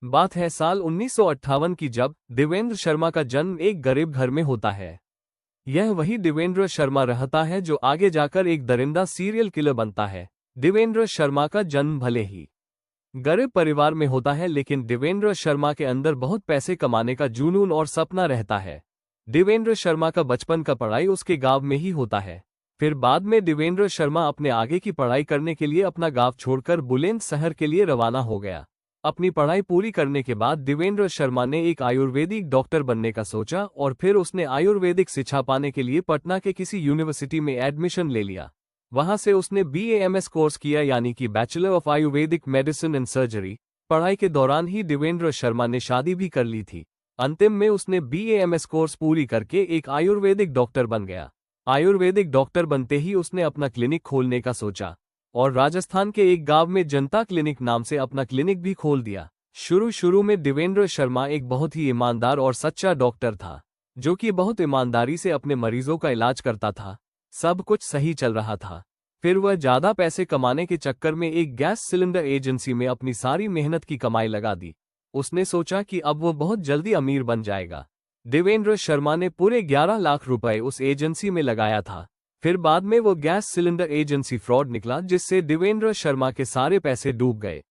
बात है साल 1958 की, जब देवेंद्र शर्मा का जन्म एक गरीब घर में होता है। यह वही देवेंद्र शर्मा रहता है जो आगे जाकर एक दरिंदा सीरियल किलर बनता है। देवेंद्र शर्मा का जन्म भले ही गरीब परिवार में होता है, लेकिन देवेंद्र शर्मा के अंदर बहुत पैसे कमाने का जुनून और सपना रहता है। देवेंद्र शर्मा का बचपन का पढ़ाई उसके गांव में ही होता है। फिर बाद में देवेंद्र शर्मा अपने आगे की पढ़ाई करने के लिए अपना गांव छोड़कर बुलंदशहर के लिए रवाना हो गया। अपनी पढ़ाई पूरी करने के बाद देवेंद्र शर्मा ने एक आयुर्वेदिक डॉक्टर बनने का सोचा और फिर उसने आयुर्वेदिक शिक्षा पाने के लिए पटना के किसी यूनिवर्सिटी में एडमिशन ले लिया। वहां से उसने BAMS कोर्स किया, यानी कि bachelor of Ayurvedic medicine and surgery. पढ़ाई के दौरान ही देवेंद्र शर्मा ने शादी भी कर ली थी। अंतिम में उसने BAMS कोर्स पूरी करके एक आयुर्वेदिक डॉक्टर बन गया। आयुर्वेदिक डॉक्टर बनते ही उसने अपना क्लिनिक खोलने का सोचा और राजस्थान के एक गांव में जनता क्लिनिक नाम से अपना क्लिनिक भी खोल दिया। शुरू में देवेंद्र शर्मा एक बहुत ही ईमानदार और सच्चा डॉक्टर था, जो कि बहुत ईमानदारी से अपने मरीजों का इलाज करता था। सब कुछ सही चल रहा था। फिर वह ज्यादा पैसे कमाने के चक्कर में एक गैस सिलेंडर एजेंसी में अपनी सारी मेहनत की कमाई लगा दी। उसने सोचा कि अब वो बहुत जल्दी अमीर बन जाएगा। देवेंद्र शर्मा ने पूरे 11 लाख रुपए उस एजेंसी में लगाया था। फिर बाद में वो गैस सिलेंडर एजेंसी फ्रॉड निकला, जिससे देवेंद्र शर्मा के सारे पैसे डूब गए।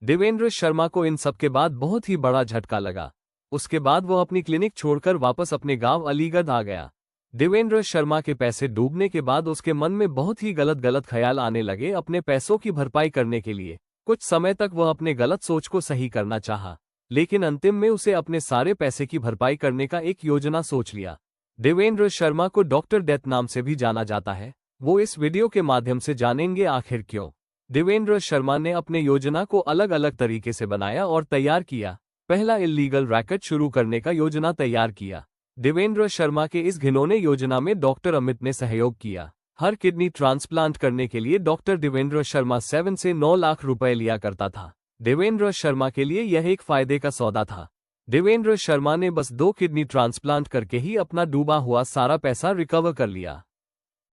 देवेंद्र शर्मा को इन सब के बाद बहुत ही बड़ा झटका लगा। उसके बाद वो अपनी क्लिनिक छोड़कर वापस अपने गांव अलीगढ़ आ गया। देवेंद्र शर्मा के पैसे डूबने के बाद उसके मन में बहुत ही गलत ख्याल आने लगे अपने पैसों की भरपाई करने के लिए। कुछ समय तक वह अपने गलत सोच को सही करना चाहा, लेकिन अंतिम में उसे अपने सारे पैसे की भरपाई करने का एक योजना सोच लिया। देवेंद्र शर्मा को डॉक्टर डेथ नाम से भी जाना जाता है। वो इस वीडियो के माध्यम से जानेंगे आखिर क्यों। देवेंद्र शर्मा ने अपने योजना को अलग अलग तरीके से बनाया और तैयार किया। पहला, इल्लीगल रैकेट शुरू करने का योजना तैयार किया। देवेंद्र शर्मा के इस घिनौने योजना में डॉक्टर अमित ने सहयोग किया। हर किडनी ट्रांसप्लांट करने के लिए डॉक्टर देवेंद्र शर्मा 7 से 9 लाख रुपए लिया करता था। देवेंद्र शर्मा के लिए यह एक फायदे का सौदा था। देवेंद्र शर्मा ने बस 2 किडनी ट्रांसप्लांट करके ही अपना डूबा हुआ सारा पैसा रिकवर कर लिया।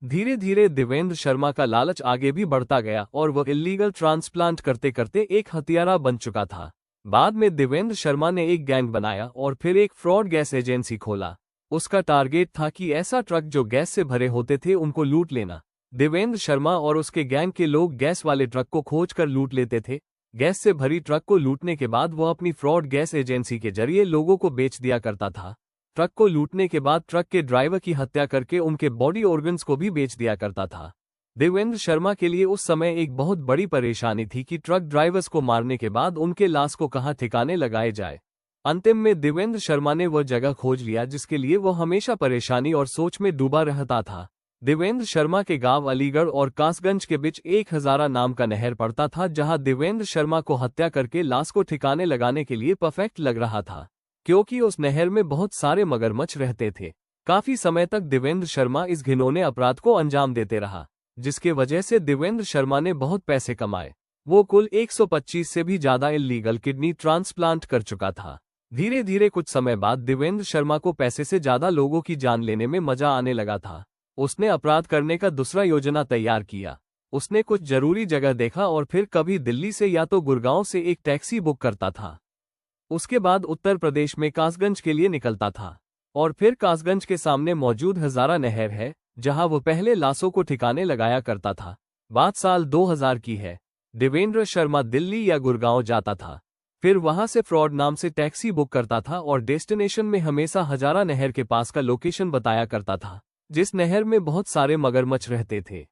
धीरे धीरे देवेंद्र शर्मा का लालच आगे भी बढ़ता गया और वह इल्लीगल ट्रांसप्लांट करते करते एक हत्यारा बन चुका था। बाद में देवेंद्र शर्मा ने एक गैंग बनाया और फिर एक फ्रॉड गैस एजेंसी खोला। उसका टारगेट था कि ऐसा ट्रक जो गैस से भरे होते थे उनको लूट लेना। देवेंद्र शर्मा और उसके गैंग के लोग गैस वाले ट्रक को खोज कर लूट लेते थे। गैस से भरी ट्रक को लूटने के बाद वो अपनी फ्रॉड गैस एजेंसी के जरिए लोगों को बेच दिया करता था। ट्रक को लूटने के बाद ट्रक के ड्राइवर की हत्या करके उनके बॉडी ऑर्गन्स को भी बेच दिया करता था। देवेंद्र शर्मा के लिए उस समय एक बहुत बड़ी परेशानी थी कि ट्रक ड्राइवर्स को मारने के बाद उनके लाश को कहाँ ठिकाने लगाए जाए। अंतिम में देवेंद्र शर्मा ने वह जगह खोज लिया जिसके लिए वो हमेशा परेशानी और सोच में डूबा रहता था। देवेंद्र शर्मा के गांव अलीगढ़ और कासगंज के बीच एक हजारा नाम का नहर पड़ता था, जहां देवेंद्र शर्मा को हत्या करके लाश को ठिकाने लगाने के लिए परफेक्ट लग रहा था, क्योंकि उस नहर में बहुत सारे मगरमच्छ रहते थे। काफी समय तक देवेंद्र शर्मा इस घिनौने अपराध को अंजाम देते रहा, जिसके वजह से देवेंद्र शर्मा ने बहुत पैसे कमाए। वो कुल 125 से भी ज्यादा इल्लीगल किडनी ट्रांसप्लांट कर चुका था। धीरे धीरे कुछ समय बाद देवेंद्र शर्मा को पैसे से ज्यादा लोगों की जान लेने में मजा आने लगा था। उसने अपराध करने का दूसरा योजना तैयार किया। उसने कुछ जरूरी जगह देखा और फिर कभी दिल्ली से या तो गुड़गांव से एक टैक्सी बुक करता था। उसके बाद उत्तर प्रदेश में कासगंज के लिए निकलता था और फिर कासगंज के सामने मौजूद हजारा नहर है, जहां वो पहले लाशों को ठिकाने लगाया करता था। बात साल 2000 की है। देवेंद्र शर्मा दिल्ली या गुड़गांव जाता था, फिर वहां से फ्रॉड नाम से टैक्सी बुक करता था और डेस्टिनेशन में हमेशा हजारा नहर के पास का लोकेशन बताया करता था, जिस नहर में बहुत सारे मगरमच्छ रहते थे।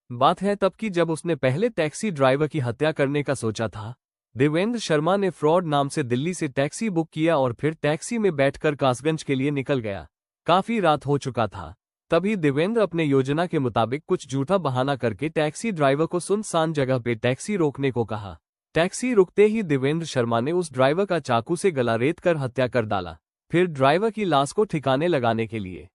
बात है तब की जब उसने पहले टैक्सी ड्राइवर की हत्या करने का सोचा था। देवेंद्र शर्मा ने फ्रॉड नाम से दिल्ली से टैक्सी बुक किया और फिर टैक्सी में बैठकर कासगंज के लिए निकल गया। काफी रात हो चुका था। तभी देवेंद्र अपने योजना के मुताबिक कुछ झूठा बहाना करके टैक्सी ड्राइवर को सुनसान जगह पे टैक्सी रोकने को कहा। टैक्सी रुकते ही देवेंद्र शर्मा ने उस ड्राइवर का चाकू से गला रेत कर हत्या कर डाला। फिर ड्राइवर की लाश को ठिकाने लगाने के लिए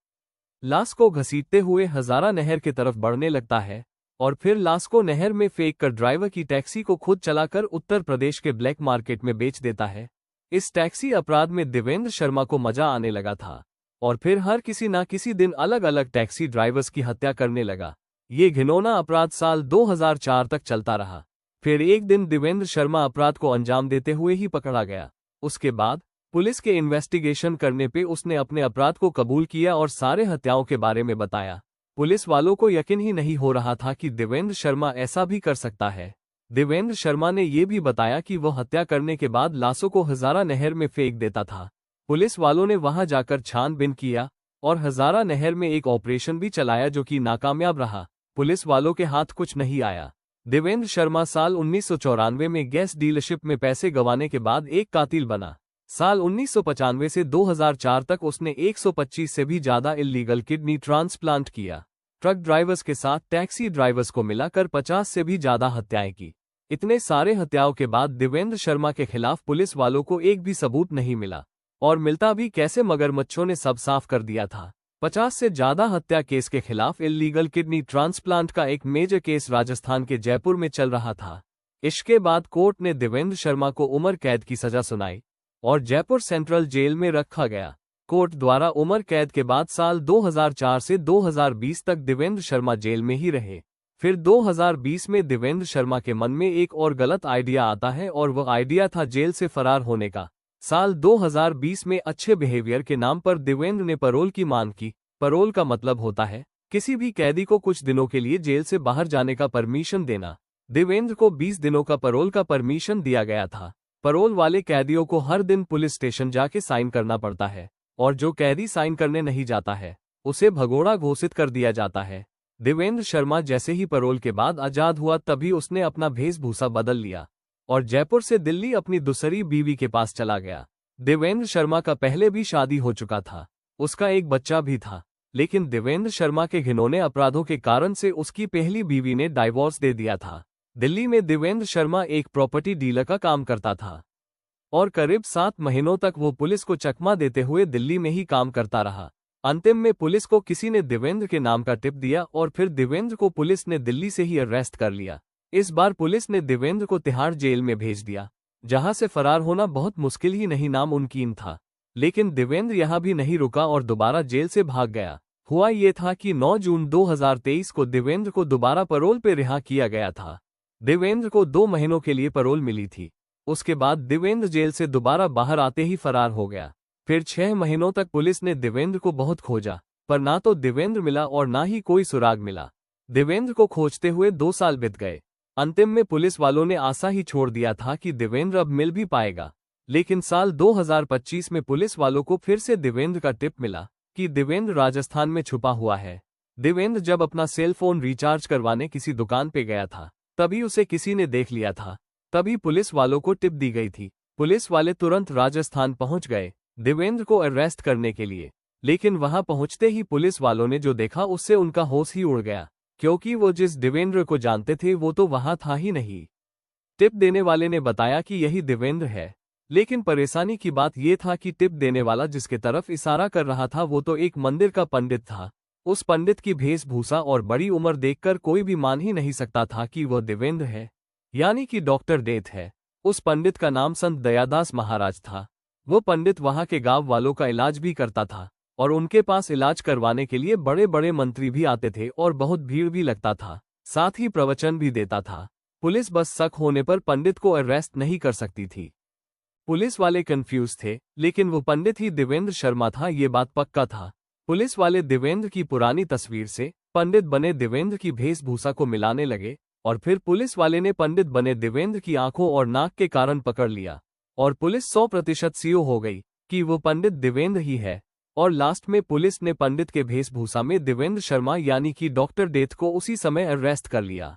लाश को घसीटते हुए हजारा नहर की तरफ बढ़ने लगता है और फिर लाश को नहर में फेंक कर ड्राइवर की टैक्सी को खुद चलाकर उत्तर प्रदेश के ब्लैक मार्केट में बेच देता है। इस टैक्सी अपराध में देवेंद्र शर्मा को मजा आने लगा था और फिर हर किसी ना किसी दिन अलग अलग टैक्सी ड्राइवर्स की हत्या करने लगा। ये घिनौना अपराध साल 2004 तक चलता रहा। फिर एक दिन देवेंद्र शर्मा अपराध को अंजाम देते हुए ही पकड़ा गया। उसके बाद पुलिस के इन्वेस्टिगेशन करने पे उसने अपने अपराध को कबूल किया और सारे हत्याओं के बारे में बताया। पुलिस वालों को यकीन ही नहीं हो रहा था कि देवेंद्र शर्मा ऐसा भी कर सकता है। देवेंद्र शर्मा ने यह भी बताया कि वह हत्या करने के बाद लाशों को हजारा नहर में फेंक देता था। पुलिस वालों ने वहां जाकर छानबीन किया और हजारा नहर में एक ऑपरेशन भी चलाया जो कि नाकामयाब रहा। पुलिस वालों के हाथ कुछ नहीं आया। देवेंद्र शर्मा साल 1994 में गैस डीलरशिप में पैसे गंवाने के बाद एक कातिल बना। साल 1995 से 2004 तक उसने 125 से भी ज्यादा इल्लीगल किडनी ट्रांसप्लांट किया। ट्रक ड्राइवर्स के साथ टैक्सी ड्राइवर्स को मिलाकर 50 से भी ज्यादा हत्याएं की। इतने सारे हत्याओं के बाद देवेंद्र शर्मा के खिलाफ पुलिस वालों को एक भी सबूत नहीं मिला, और मिलता भी कैसे मगरमच्छों ने सब साफ कर दिया था। 50 से ज्यादा हत्या केस के खिलाफ इल्लीगल किडनी ट्रांसप्लांट का एक मेजर केस राजस्थान के जयपुर में चल रहा था। इसके बाद कोर्ट ने देवेंद्र शर्मा को उम्र कैद की सजा सुनाई और जयपुर सेंट्रल जेल में रखा गया। कोर्ट द्वारा उम्र कैद के बाद साल 2004 से 2020 तक देवेंद्र शर्मा जेल में ही रहे। फिर 2020 में देवेंद्र शर्मा के मन में एक और गलत आइडिया आता है और वह आइडिया था जेल से फरार होने का। साल 2020 में अच्छे बिहेवियर के नाम पर देवेंद्र ने पैरोल की मांग की। पैरोल का मतलब होता है किसी भी कैदी को कुछ दिनों के लिए जेल से बाहर जाने का परमिशन देना। देवेंद्र को 20 दिनों का पैरोल का परमिशन दिया गया था। पैरोल वाले कैदियों को हर दिन पुलिस स्टेशन जाके साइन करना पड़ता है और जो कैदी साइन करने नहीं जाता है उसे भगोड़ा घोषित कर दिया जाता है। देवेंद्र शर्मा जैसे ही पैरोल के बाद आजाद हुआ तभी उसने अपना वेशभूषा बदल लिया और जयपुर से दिल्ली अपनी दूसरी बीवी के पास चला गया। देवेंद्र शर्मा का पहले भी शादी हो चुका था, उसका एक बच्चा भी था, लेकिन देवेंद्र शर्मा के घिनौने अपराधों के कारण से उसकी पहली बीवी ने डाइवोर्स दे दिया था। दिल्ली में देवेंद्र शर्मा एक प्रॉपर्टी डीलर का काम करता था और करीब 7 महीनों तक वो पुलिस को चकमा देते हुए दिल्ली में ही काम करता रहा। अंतिम में पुलिस को किसी ने देवेंद्र के नाम का टिप दिया और फिर देवेंद्र को पुलिस ने दिल्ली से ही अरेस्ट कर लिया। इस बार पुलिस ने देवेंद्र को तिहाड़ जेल में भेज दिया, जहां से फरार होना बहुत मुश्किल ही नहीं नामुमकिन था। लेकिन देवेंद्र यहां भी नहीं रुका और दोबारा जेल से भाग गया। हुआ ये था कि 9 जून 2023 को देवेंद्र को दोबारा पैरोल पे रिहा किया गया था। देवेंद्र को 2 महीनों के लिए पैरोल मिली थी। उसके बाद देवेंद्र जेल से दोबारा बाहर आते ही फरार हो गया। फिर 6 महीनों तक पुलिस ने देवेंद्र को बहुत खोजा, पर ना तो देवेंद्र मिला और ना ही कोई सुराग मिला। देवेंद्र को खोजते हुए 2 साल बीत गए। अंतिम में पुलिस वालों ने आशा ही छोड़ दिया था कि देवेंद्र अब मिल भी पाएगा। लेकिन साल 2025 में पुलिस वालों को फिर से देवेंद्र का टिप मिला कि देवेंद्र राजस्थान में छुपा हुआ है। देवेंद्र जब अपना सेल फोन रिचार्ज करवाने किसी दुकान पे गया था तभी उसे किसी ने देख लिया था। तभी पुलिस वालों को टिप दी गई थी। पुलिस वाले तुरंत राजस्थान पहुंच गए देवेंद्र को अरेस्ट करने के लिए, लेकिन वहां पहुंचते ही पुलिस वालों ने जो देखा उससे उनका होश ही उड़ गया, क्योंकि वो जिस देवेंद्र को जानते थे वो तो वहां था ही नहीं। टिप देने वाले ने बताया कि यही देवेंद्र है, लेकिन परेशानी की बात यह था कि टिप देने वाला जिसके तरफ इशारा कर रहा था वो तो एक मंदिर का पंडित था। उस पंडित की वेशभूषा और बड़ी उम्र देखकर कोई भी मान ही नहीं सकता था कि वह देवेंद्र है, यानी कि डॉक्टर डेथ है। उस पंडित का नाम संत दयादास महाराज था। वो पंडित वहां के गांव वालों का इलाज भी करता था और उनके पास इलाज करवाने के लिए बड़े बड़े मंत्री भी आते थे और बहुत भीड़ भी लगता था, साथ ही प्रवचन भी देता था। पुलिस बस शक होने पर पंडित को अरेस्ट नहीं कर सकती थी। पुलिस वाले कंफ्यूज थे, लेकिन वो पंडित ही देवेंद्र शर्मा था ये बात पक्का था। पुलिस वाले देवेंद्र की पुरानी तस्वीर से पंडित बने देवेंद्र की वेशभूषा को मिलाने लगे और फिर पुलिस वाले ने पंडित बने देवेंद्र की आंखों और नाक के कारण पकड़ लिया और पुलिस 100% श्योर हो गई कि वो पंडित देवेंद्र ही है। और लास्ट में पुलिस ने पंडित के वेशभूषा में देवेंद्र शर्मा यानी कि डॉक्टर डेथ को उसी समय अरेस्ट कर लिया।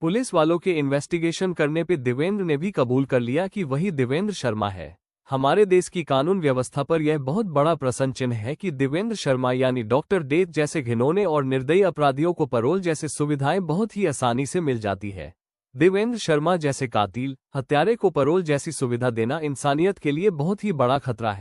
पुलिस वालों के इन्वेस्टिगेशन करने पे देवेंद्र ने भी कबूल कर लिया कि वही देवेंद्र शर्मा है। हमारे देश की कानून व्यवस्था पर यह बहुत बड़ा प्रश्न चिन्ह है कि देवेंद्र शर्मा यानी डॉक्टर डेथ जैसे घिनौने और निर्दयी अपराधियों को पैरोल जैसे सुविधाएं बहुत ही आसानी से मिल जाती है। देवेंद्र शर्मा जैसे कातिल हत्यारे को पैरोल जैसी सुविधा देना इंसानियत के लिए बहुत ही बड़ा खतरा है।